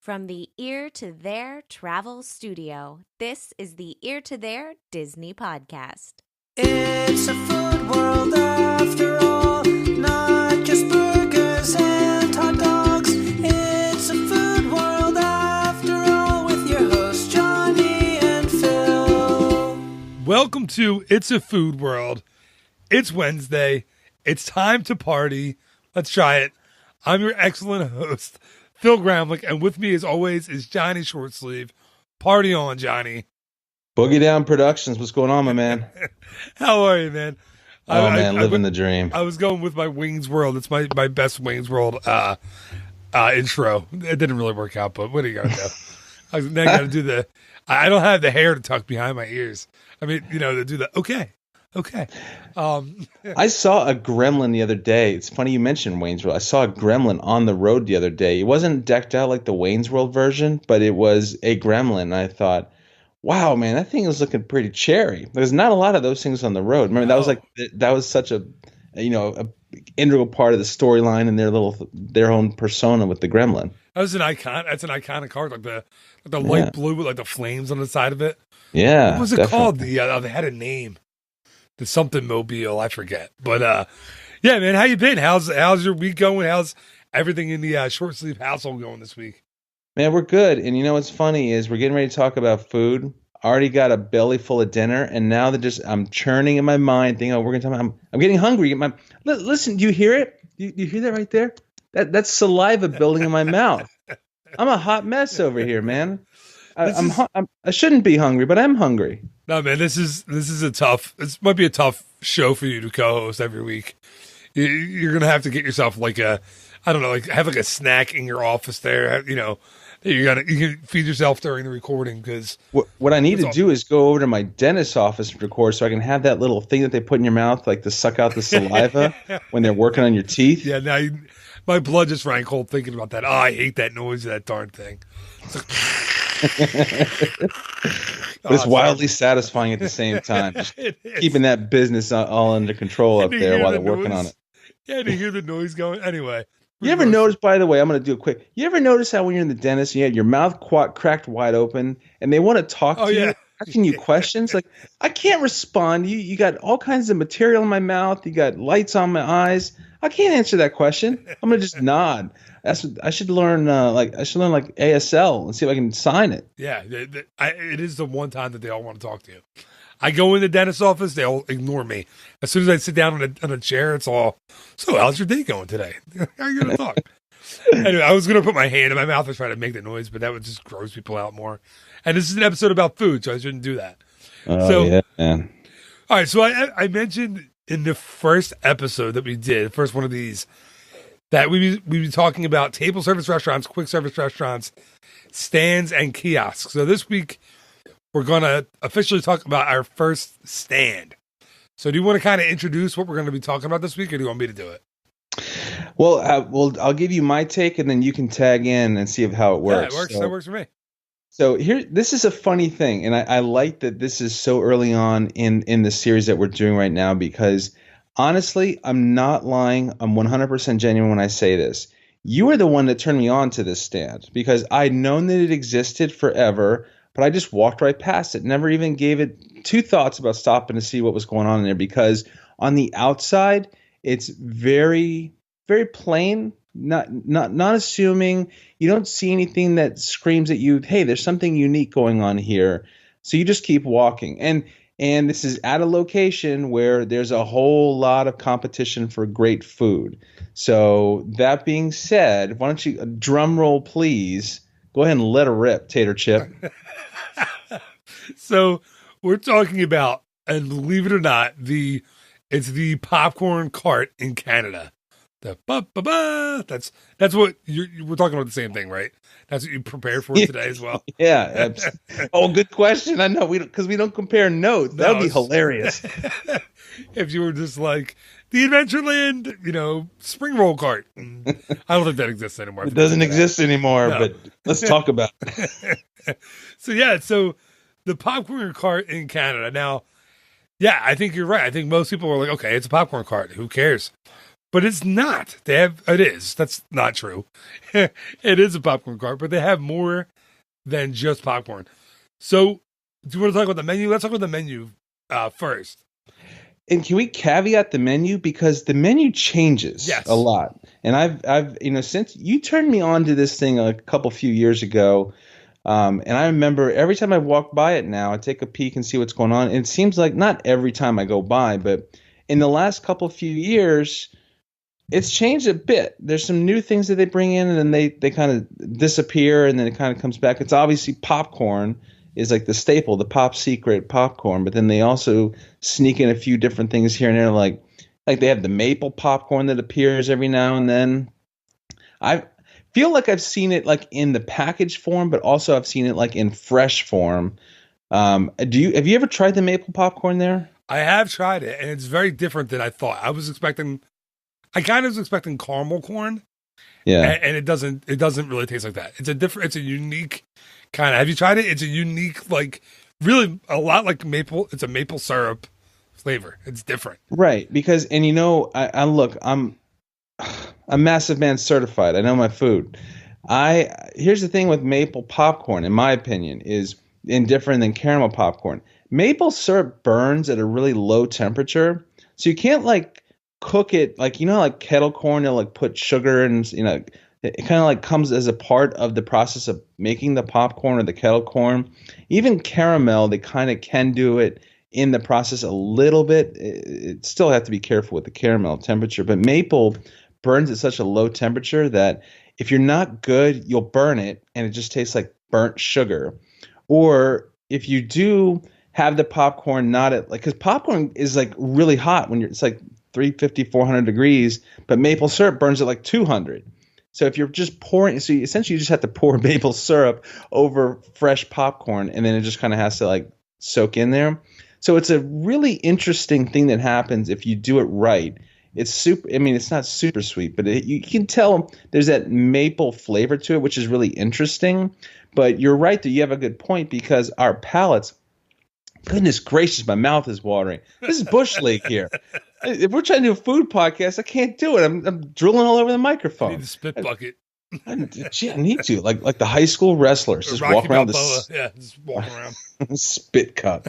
From the Ear to There Travel Studio, this is the Ear to There Disney Podcast. It's a food world after all, not just burgers and hot dogs. It's a food world after all with your hosts Johnny and Phil. Welcome to It's a Food World. It's Wednesday. It's time to party. Let's try it. I'm your excellent host, Phil Gramlich, and with me as always is Johnny Shortsleeve. Party on, Johnny. Boogie Down Productions. What's going on, my man? How are you, man? Living the dream. I was going with my Wings World. It's my best Wings World intro. It didn't really work out, but what are you going to do? Now I got to do the... I don't have the hair to tuck behind my ears. I mean, to do the... Okay. I saw a gremlin the other day. It's funny you mentioned Wayne's World. I saw a gremlin on the road the other day. It wasn't decked out like the Wayne's World version, but it was a gremlin. And I thought, wow, man, that thing was looking pretty cherry. There's not a lot of those things on the road. Remember, that was such a integral part of the storyline and their own persona with the gremlin. That's an icon. That's an iconic card, like the light blue with like the flames on the side of it. Yeah, what was it called? They had a name. The something mobile, I forget. But yeah, man, how you been? How's your week going? How's everything in the short sleeve household going this week? Man, we're good. And what's funny is we're getting ready to talk about food. I already got a belly full of dinner, and now I'm churning in my mind, thinking, we're gonna talk about. I'm getting hungry. Listen, do you hear it? You hear that right there? That's saliva building in my mouth. I'm a hot mess over here, man. I shouldn't be hungry, but I'm hungry. No, man, this might be a tough show for you to co-host every week. You're gonna have to get yourself have a snack in your office there. You can feed yourself during the recording because what I need to do is go over to my dentist's office and record so I can have that little thing that they put in your mouth, like to suck out the saliva when they're working on your teeth. Yeah, now my blood just ran cold thinking about that. Oh, I hate that noise of that darn thing. But it's wildly satisfying at the same time. Just keeping that business all under control up there while they're working on it. Yeah, to hear the noise going. Anyway. You ever notice, by the way, I'm going to do it quick. You ever notice how when you're in the dentist, you have your mouth cracked wide open and they want to talk to you, asking you questions? Like, I can't respond. You got all kinds of material in my mouth. You got lights on my eyes. I can't answer that question. I'm going to just nod. I should learn ASL and see if I can sign it. Yeah, it is the one time that they all want to talk to you. I go in the dentist's office, they all ignore me. As soon as I sit down on a chair, it's all, so how's your day going today? How are you going to talk? Anyway, I was going to put my hand in my mouth and try to make the noise, but that would just gross people out more. And this is an episode about food, so I shouldn't do that. Yeah, man. All right, so I mentioned in the first episode that we did, the first one of these, that we'd be talking about table service restaurants, quick service restaurants, stands, and kiosks. So this week, we're going to officially talk about our first stand. So do you want to kind of introduce what we're going to be talking about this week, or do you want me to do it? Well, I'll give you my take, and then you can tag in and see how it works. Yeah, it works. That works for me. So this is a funny thing, and I like that this is so early on in the series that we're doing right now because – honestly, I'm not lying. I'm 100% genuine when I say this. You are the one that turned me on to this stand because I'd known that it existed forever, but I just walked right past it. Never even gave it two thoughts about stopping to see what was going on in there because on the outside, it's very, very plain, not assuming. You don't see anything that screams at you, hey, there's something unique going on here. So you just keep walking. And this is at a location where there's a whole lot of competition for great food. So that being said, why don't you, drum roll, please, go ahead and let her rip, Tater Chip. So we're talking about, and believe it or not, it's the popcorn cart in Canada. The ba-ba-ba. That's what we're talking about the same thing, right? That's what you prepared for today as well. Yeah. Oh, good question. I know because we don't compare notes. That would be hilarious. If you were just like the Adventureland, spring roll cart. I don't think that exists anymore. It doesn't exist anymore, no. But let's talk about it. So the popcorn cart in Canada. Now, yeah, I think you're right. I think most people are like, okay, it's a popcorn cart. Who cares? but it's not. It is. That's not true. It is a popcorn cart, but they have more than just popcorn. So, do you want to talk about the menu? Let's talk about the menu first. And can we caveat the menu, because the menu changes a lot. And I've since you turned me on to this thing a few years ago, and I remember every time I walk by it now, I take a peek and see what's going on. And it seems like not every time I go by, but in the last few years, it's changed a bit. There's some new things that they bring in, and then they kind of disappear, and then it kind of comes back. It's obviously popcorn is like the staple, the Pop Secret popcorn, but then they also sneak in a few different things here and there, like they have the maple popcorn that appears every now and then. I feel like I've seen it like in the packaged form, but also I've seen it like in fresh form. Have you ever tried the maple popcorn there? I have tried it, and it's very different than I thought. I kind of was expecting caramel corn. Yeah. And it doesn't really taste like that. It's a unique kind of, have you tried it? It's a unique, like, really a lot like maple. It's a maple syrup flavor. It's different. Right. Because, and I'm a massive man certified. I know my food. Here's the thing with maple popcorn, in my opinion, is indifferent than caramel popcorn. Maple syrup burns at a really low temperature. So you can't like cook it like, like kettle corn, they'll like put sugar and, it kind of like comes as a part of the process of making the popcorn or the kettle corn. Even caramel, they kind of can do it in the process a little bit. It still have to be careful with the caramel temperature, but maple burns at such a low temperature that if you're not good, you'll burn it and it just tastes like burnt sugar. Or if you do have the popcorn not at like, because popcorn is like really hot when it's like 350, 400 degrees, but maple syrup burns at like 200. So if you're just pouring, so essentially you just have to pour maple syrup over fresh popcorn, and then it just kind of has to like soak in there. So it's a really interesting thing that happens if you do it right. It's super. I mean, it's not super sweet, but you can tell there's that maple flavor to it, which is really interesting. But you're right that you have a good point, because our palates. Goodness gracious, my mouth is watering. This is Bush League here. If we're trying to do a food podcast, I can't do it. I'm drooling all over the microphone. You need the spit bucket. I need to. Like the high school wrestlers. Just walk around just walk around. Spit cup.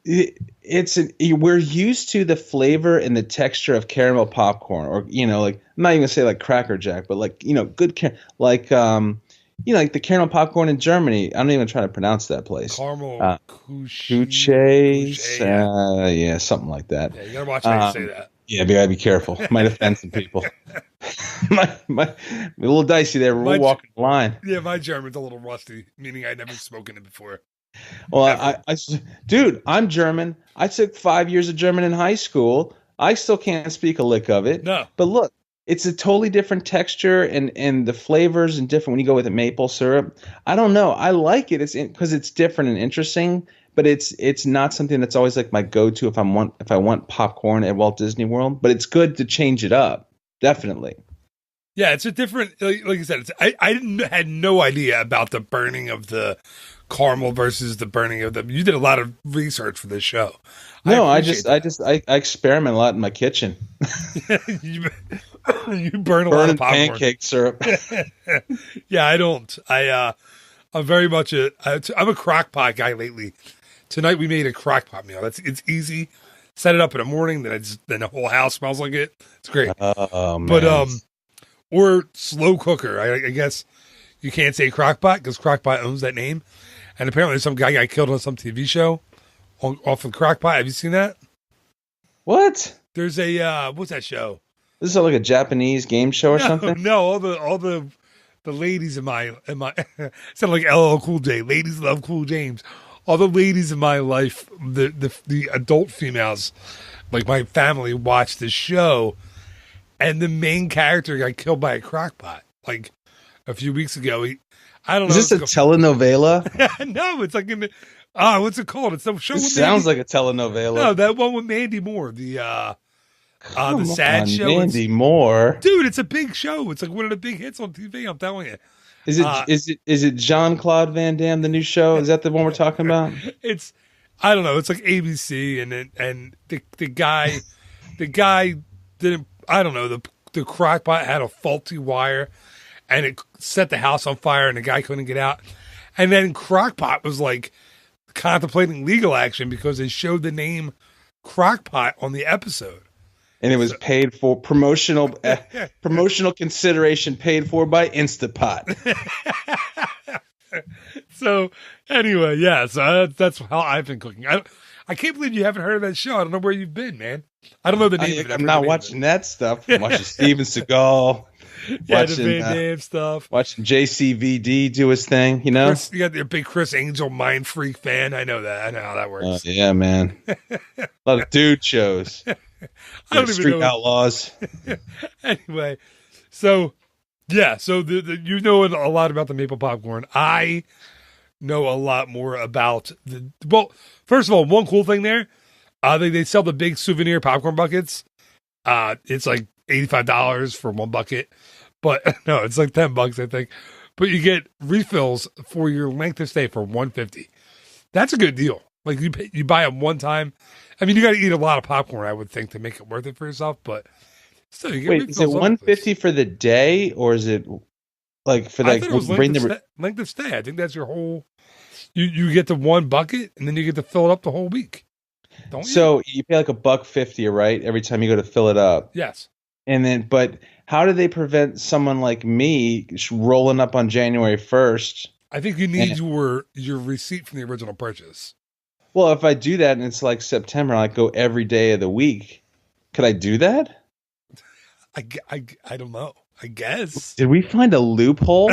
We're used to the flavor and the texture of caramel popcorn, or like I'm not even gonna say like Cracker Jack, but like good like like the caramel popcorn in Germany. I'm not even trying to pronounce that place. Caramel Couches. Yeah, something like that. Yeah, you gotta watch how you say that. Yeah, you gotta be careful. Might offend some people. my a little dicey there. We're walking the line. Yeah, my German's a little rusty, meaning I'd never spoken it before. Well, dude, I'm German. I took 5 years of German in high school. I still can't speak a lick of it. No. But look, it's a totally different texture, and the flavors and different when you go with the maple syrup. I don't know. I like it. It's because it's different and interesting, but it's not something that's always like my go-to if I want popcorn at Walt Disney World. But it's good to change it up, definitely. Yeah, it's a different. Like I said, I had no idea about the burning of the caramel versus the burning of the. You did a lot of research for this show. No, I experiment a lot in my kitchen. you burn a lot of popcorn. Pancake syrup. Yeah, I don't. I'm very much I'm a crock pot guy lately. Tonight we made a crock pot meal. It's easy. Set it up in the morning, then the whole house smells like it. It's great. Oh man. But or slow cooker. I guess you can't say crock pot because crock pot owns that name. And apparently some guy got killed on some TV show off of crock pot. Have you seen that? What? There's a what's that show? This is like a Japanese game show or something? No, all the ladies in my sound like LL Cool J. Ladies love Cool James. All the ladies in my life, the adult females, like my family, watched the show, and the main character got killed by a crock pot like a few weeks ago. I don't know. Is this a telenovela? No, it's like what's it called? It's some show. This sounds like a telenovela. No, that one with Mandy Moore. The sad show. Mandy Moore, dude. It's a big show. It's like one of the big hits on TV. I'm telling you. Is it Jean-Claude Van Damme, the new show? Is that the one we're talking about? I don't know. It's like ABC, and the guy didn't I don't know, the crock pot had a faulty wire and it set the house on fire and the guy couldn't get out. And then Crockpot was like contemplating legal action because they showed the name Crockpot on the episode. And it was paid for promotional consideration paid for by Instapot. So anyway, yeah, so that's how I've been cooking. I can't believe you haven't heard of that show. I don't know where you've been, man. I don't know the name of it. I'm not watching that stuff. I'm watching Steven Seagal. Yeah, Watching the Van Damme stuff. Watching JCVD do his thing, you know? You got your big Chris Angel Mind Freak fan. I know that. I know how that works. Yeah, man. A lot of dude shows. I don't even Street know. Outlaws. Anyway, so yeah, so you know a lot about the maple popcorn. I know a lot more about first of all, one cool thing there, they sell the big souvenir popcorn buckets. It's like $85 for one bucket, but no, it's like $10, I think. But you get refills for your length of stay for $150. That's a good deal. Like you buy them one time. I mean, you got to eat a lot of popcorn, I would think, to make it worth it for yourself. But still, you get Wait, is it $150 for the day, or is it like for like length of stay? I think that's your whole. You get the one bucket, and then you get to fill it up the whole week. Don't you? So you pay like $1.50, right? Every time you go to fill it up. Yes. And then, but how do they prevent someone like me rolling up on January 1st? I think you need your receipt from the original purchase. Well, if I do that and it's like September, I like go every day of the week. Could I do that? I don't know. I guess. Did we find a loophole?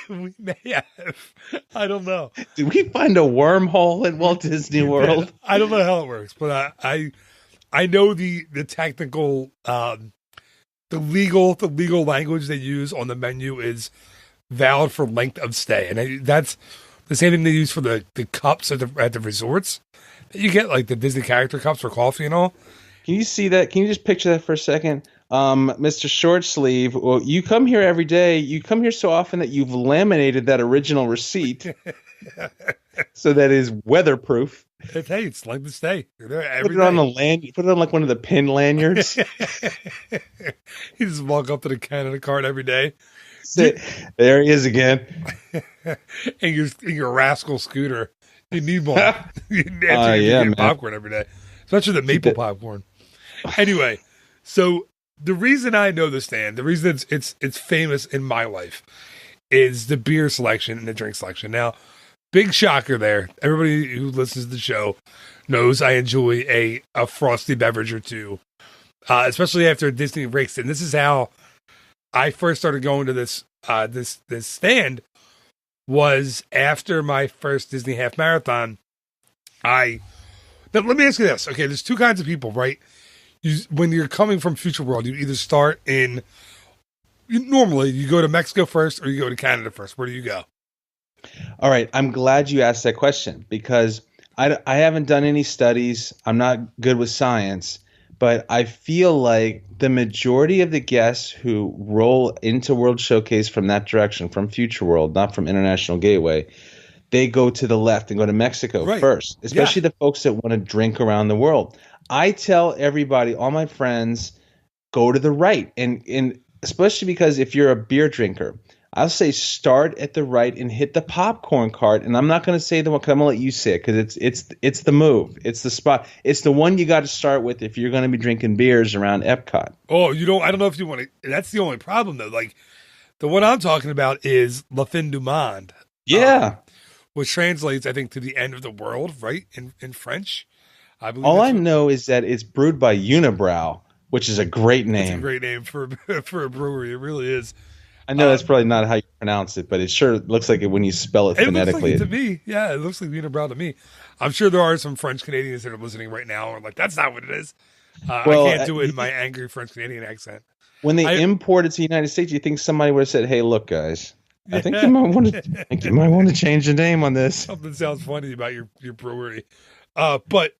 We may have. I don't know. Did we find a wormhole at Walt Disney World? I don't know how it works, but I know the technical the legal language they use on the menu is valid for length of stay, and that's the same thing they use for the cups at the resorts. You get like the Disney character cups for coffee and all. Can you see that? Can you just picture that for a second? Mr. Short Sleeve, well, you come here every day. You come here so often that you've laminated that original receipt so that it is weatherproof. It's length of stay. You're there every day. On the put it on like one of the pin lanyards. You just walk up to the Canada cart every day. There he is again. And your rascal scooter. You need one. You get popcorn every day, especially the maple popcorn. Anyway, so the reason I know this stand, the reason it's famous in my life, is the beer selection and the drink selection. Now, big shocker there. Everybody who listens to the show knows I enjoy a frosty beverage or two, especially after a Disney race. And this is how I first started going to this stand. Was after my first Disney half marathon. Now, let me ask you this. Okay, there's two kinds of people, right? When you're coming from Future World, you either start normally you go to Mexico first or you go to Canada first. Where do you go? All right. I'm glad you asked that question because I haven't done any studies. I'm not good with science, but I feel like the majority of the guests who roll into World Showcase from that direction, from Future World, not from International Gateway, they go to the left and go to Mexico first, especially the folks that want to drink around the world. I tell everybody, all my friends, go to the right. And especially because if you're a beer drinker, I'll say start at the right and hit the popcorn cart. And I'm not going to say the one because I'm going to let you say it because it's the move. It's the spot. It's the one you got to start with if you're going to be drinking beers around Epcot. Oh, you don't. I don't know if you want to. That's the only problem though. Like the one I'm talking about is La Fin du Monde. Yeah, which translates, I think, to the end of the world, right? In French. I believe all I know is that it's brewed by Unibrow, which is a great name. It's a great name for a brewery. It really is. I know that's probably not how you pronounce it, but it sure looks like it when you spell it phonetically. It looks like it to me. Yeah, it looks like Unibrow to me. I'm sure there are some French Canadians that are listening right now and are like, that's not what it is. I can't do it in my angry French Canadian accent. When they imported to the United States, you think somebody would have said, hey, look, guys, I think you might want to change the name on this. Something sounds funny about your brewery. But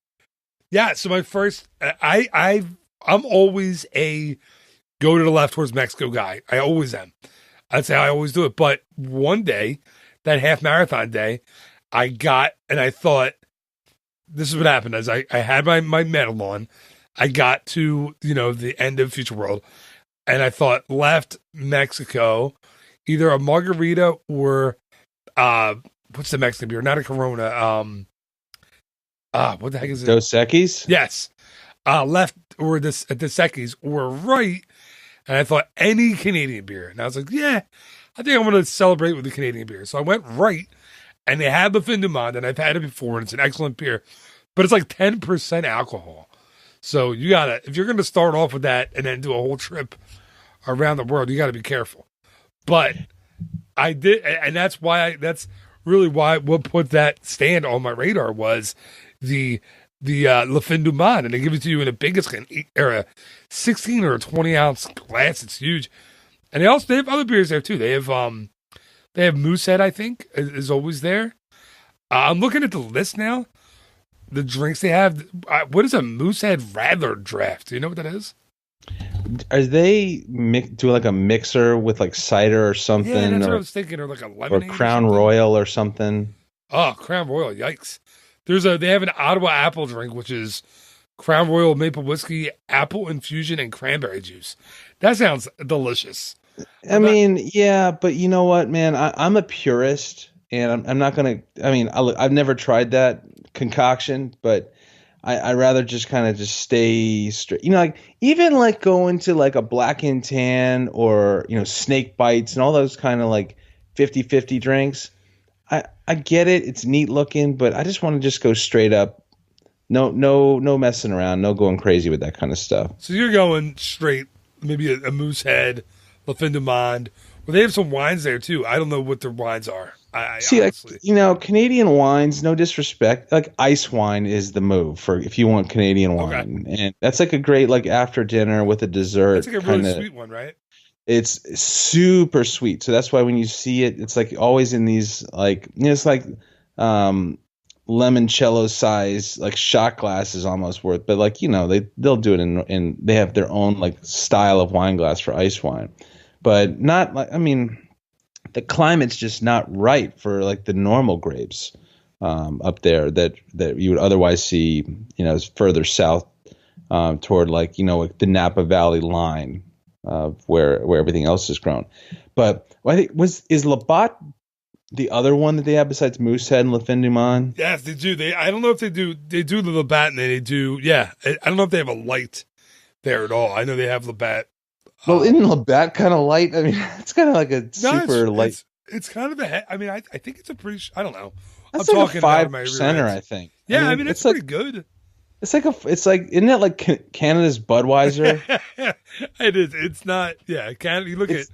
yeah, so my first, I'm always a go to the left towards Mexico guy. I always am. That's how I always do it. But one day, that half marathon day, I thought, this is what happened. As I had my medal on, I got to, the end of Future World, and I thought left Mexico, either a margarita or what's the Mexican beer? Not a Corona. What the heck is it? Dos Equis? Yes. Left or this at the Secchi's or right, and I thought any Canadian beer, and I was like, yeah, I think I'm going to celebrate with the Canadian beer. So I went right, and they had the Fin du Monde, and I've had it before, and it's an excellent beer, but it's like 10% alcohol. So you gotta, if you're going to start off with that and then do a whole trip around the world, you got to be careful. But I did, and that's really why what put that stand on my radar was the Le Fin du Monde, and they give it to you in the biggest or a 16 or a 20-ounce glass. It's huge, and they have other beers there too. They have Moosehead, I think, is always there. I'm looking at the list now. The drinks they have. What is a Moosehead Radler Draft? Do you know what that is? Are they do like a mixer with like cider or something? Yeah, that's what I was thinking, or like a lemonade, or Crown Royal or something. Oh, Crown Royal! Yikes! They have an Ottawa apple drink, which is Crown Royal maple whiskey, apple infusion, and cranberry juice. That sounds delicious. I mean, yeah, but you know what, man? I'm a purist, and I'm not gonna. I mean, I've never tried that concoction, but I rather just kind of just stay straight. Like even like going to like a Black and Tan or Snake Bites and all those kind of like 50-50 drinks. I get it. It's neat looking, but I just want to just go straight up. No messing around. No going crazy with that kind of stuff. So you're going straight, maybe a Moosehead, Le Fin du Monde. Well, they have some wines there too. I don't know what their wines are. See, honestly. Canadian wines, no disrespect, like ice wine is the move for if you want Canadian wine. Okay. And that's like a great like after dinner with a dessert. It's like a really sweet one, right? It's super sweet. So that's why when you see it, it's like always in these like it's like limoncello size like shot glasses almost worth, but like they'll do it in they have their own like style of wine glass for ice wine, but not like the climate's just not right for like the normal grapes up there that you would otherwise see further south toward like the Napa Valley line where everything else is grown. But I think is Labatt the other one that they have besides Moosehead and Le Fin du Monde? Yes, they do. I don't know if they do. They do the Labatt, and they do. Yeah, I don't know if they have a light there at all. I know they have Labatt. Well, isn't Labatt kind of light? I mean, it's kind of like a super light. It's kind of I think it's a pretty. I don't know. That's I'm like talking a 5%er, I think. Yeah, I mean it's pretty good. It's like isn't that like Canada's Budweiser? It is. It's not. Yeah, Canada. You look at.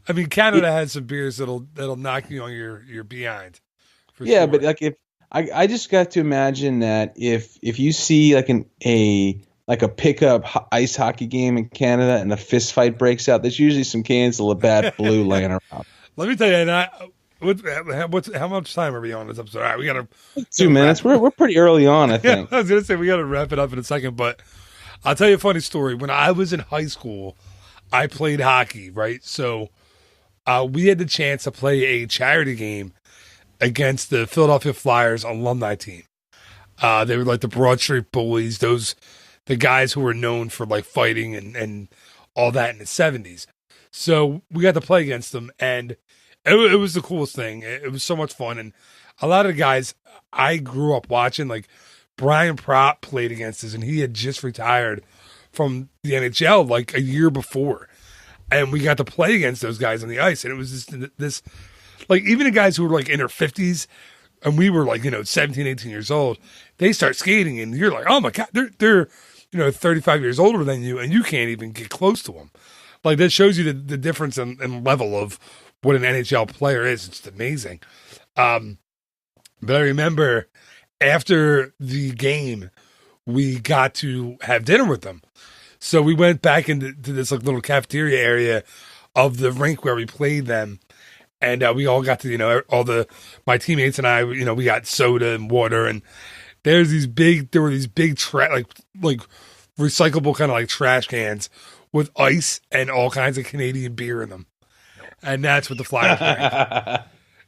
I mean, Canada has some beers that'll knock you on your behind. Yeah, sure. But like if I just got to imagine that if you see like a pickup ice hockey game in Canada and a fist fight breaks out, there's usually some cans of Labatt Blue laying around. Let me tell you, how much time are we on this episode? All right, we got 2 minutes. We're pretty early on, I think. I was gonna say we got to wrap it up in a second, but I'll tell you a funny story. When I was in high school, I played hockey, right? So we had the chance to play a charity game against the Philadelphia Flyers alumni team. They were like the Broad Street Bullies, the guys who were known for like fighting and all that in the 70s. So we got to play against them, and it was the coolest thing. It was so much fun, and a lot of the guys I grew up watching, like Brian Propp played against us, and he had just retired from the NHL like a year before, and we got to play against those guys on the ice, and it was just this like even the guys who were like in their 50s, and we were like 17, 18 years old, they start skating, and you're like, oh my god, they're 35 years older than you, and you can't even get close to them. Like, that shows you the difference in level of what an NHL player is. It's amazing. But I remember after the game, we got to have dinner with them. So we went back into this like little cafeteria area of the rink where we played them. And we all got to, my teammates and I, we got soda and water. And there were these big like recyclable kind of like trash cans with ice and all kinds of Canadian beer in them. And that's what the Flyers drank.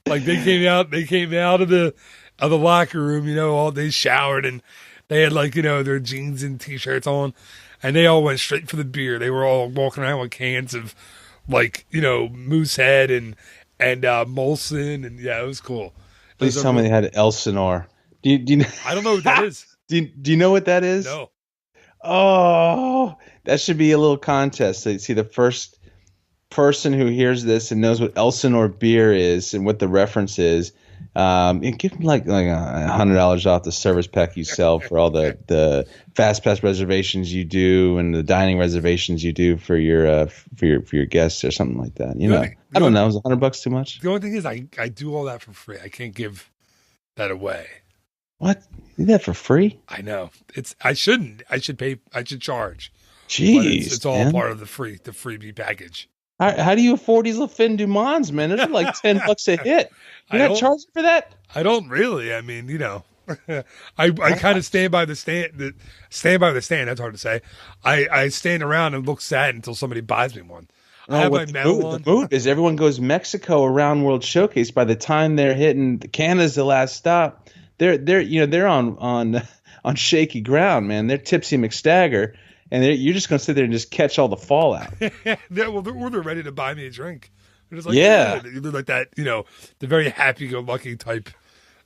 Like they came out of the locker room, they showered and They had like, their jeans and t-shirts on, and they all went straight for the beer. They were all walking around with cans of like, Moosehead and Molson, and yeah, it was cool. Please tell me they had Elsinore. Do you know? I don't know what that is. Do you know what that is? No. Oh, that should be a little contest. So you see the first person who hears this and knows what Elsinore beer is and what the reference is, and give them like $100 off the service pack you sell for all the fast pass reservations you do and the dining reservations you do for your guests or something like that. I don't know. Is $100 too much? The only thing is I do all that for free. I can't give that away. What? You do that for free? I know. I shouldn't. I should pay. I should charge. Jeez, it's all part of the freebie package. How do you afford these little Fin du Monds, man? Those are like $10 a hit. You're not charging for that? I don't really. I mean, I kind of stand by the stand. Stand by the stand. That's hard to say. I stand around and look sad until somebody buys me one. I have my medal on. The mood is everyone goes Mexico around World Showcase. By the time they're hitting Canada's the last stop, they're on shaky ground, man. They're tipsy McStagger. And you're just going to sit there and just catch all the fallout. Yeah, well, they're ready to buy me a drink. They're just like, they're like that, the very happy-go-lucky type.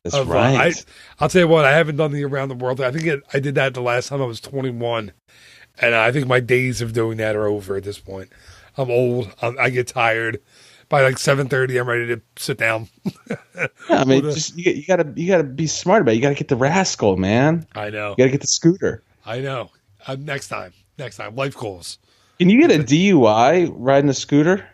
That's right. I'll tell you what, I haven't done the around the world. I think I did that the last time I was 21, and I think my days of doing that are over at this point. I'm old. I get tired. By like 7:30, I'm ready to sit down. Yeah, I mean, you gotta be smart about it. You gotta get the Rascal, man. I know. You gotta get the scooter. I know. Next time, life goals. Can you get a DUI riding a scooter?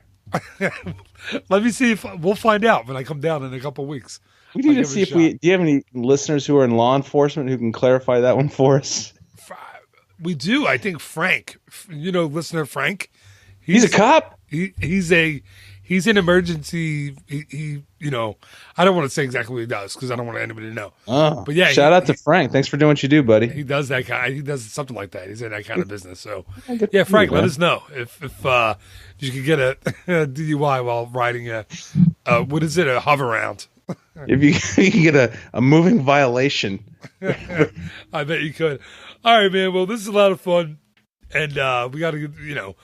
Let me see if we'll find out when I come down in a couple of weeks. We need to see if do you have any listeners who are in law enforcement who can clarify that one for us? We do. I think Frank, listener Frank. He's a cop. He's an emergency. He I don't want to say exactly what he does because I don't want anybody to know. Oh, but yeah, shout out to Frank. Thanks for doing what you do, buddy. He does that kind. He does something like that. He's in that kind of business. So yeah, Frank, let us know if you could get a DUI while riding a hover round. If you can get a moving violation. I bet you could. All right, man. Well, this is a lot of fun, and we got to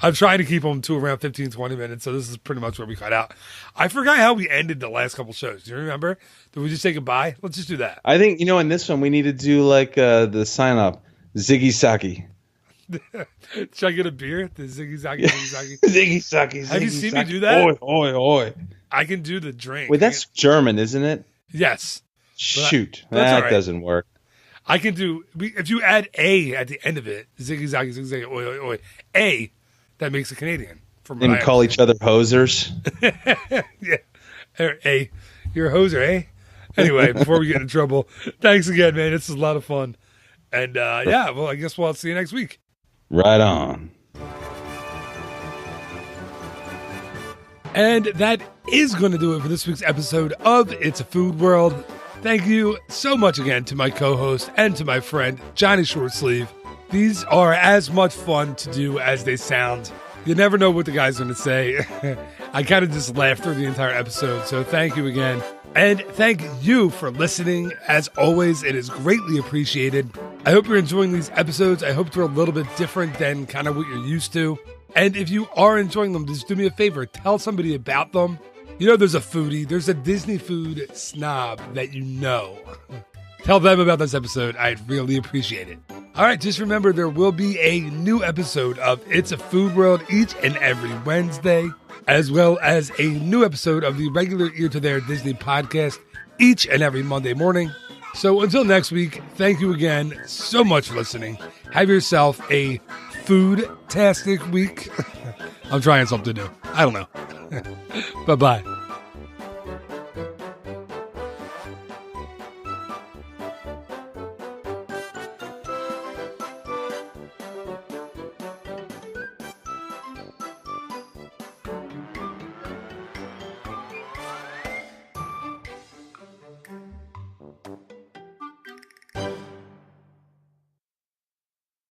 I'm trying to keep them to around 15, 20 minutes, so this is pretty much where we cut out. I forgot how we ended the last couple shows. Do you remember? Did we just say goodbye? Let's just do that. I think, in this one, we need to do like the sign-up, Ziggy Saki. Should I get a beer? The Ziggy Saki, Ziggy Saki? Ziggy Saki, Have you seen me do that? Oi, oi, oi. I can do the drink. Wait, that's German, isn't it? Yes. Shoot, that right. Doesn't work. I can do, if you add A at the end of it, Ziggy Zaggy, Ziggy Zaggy, oi, oi, oi, A, that makes a Canadian. And call each other hosers. Yeah. Hey, you're a hoser, eh? Anyway, before we get in trouble, thanks again, man. This is a lot of fun. And well, I guess we'll see you next week. Right on. And that is going to do it for this week's episode of It's a Food World. Thank you so much again to my co-host and to my friend, Johnny Shortsleeve. These are as much fun to do as they sound. You never know what the guy's going to say. I kind of just laughed through the entire episode, so thank you again. And thank you for listening. As always, it is greatly appreciated. I hope you're enjoying these episodes. I hope they're a little bit different than kind of what you're used to. And if you are enjoying them, just do me a favor. Tell somebody about them. There's a foodie. There's a Disney food snob that you know. Tell them about this episode. I'd really appreciate it. All right, just remember there will be a new episode of It's a Food World each and every Wednesday, as well as a new episode of the regular Ear to There Disney podcast each and every Monday morning. So until next week, thank you again so much for listening. Have yourself a food-tastic week. I'm trying something new. I don't know. Bye-bye.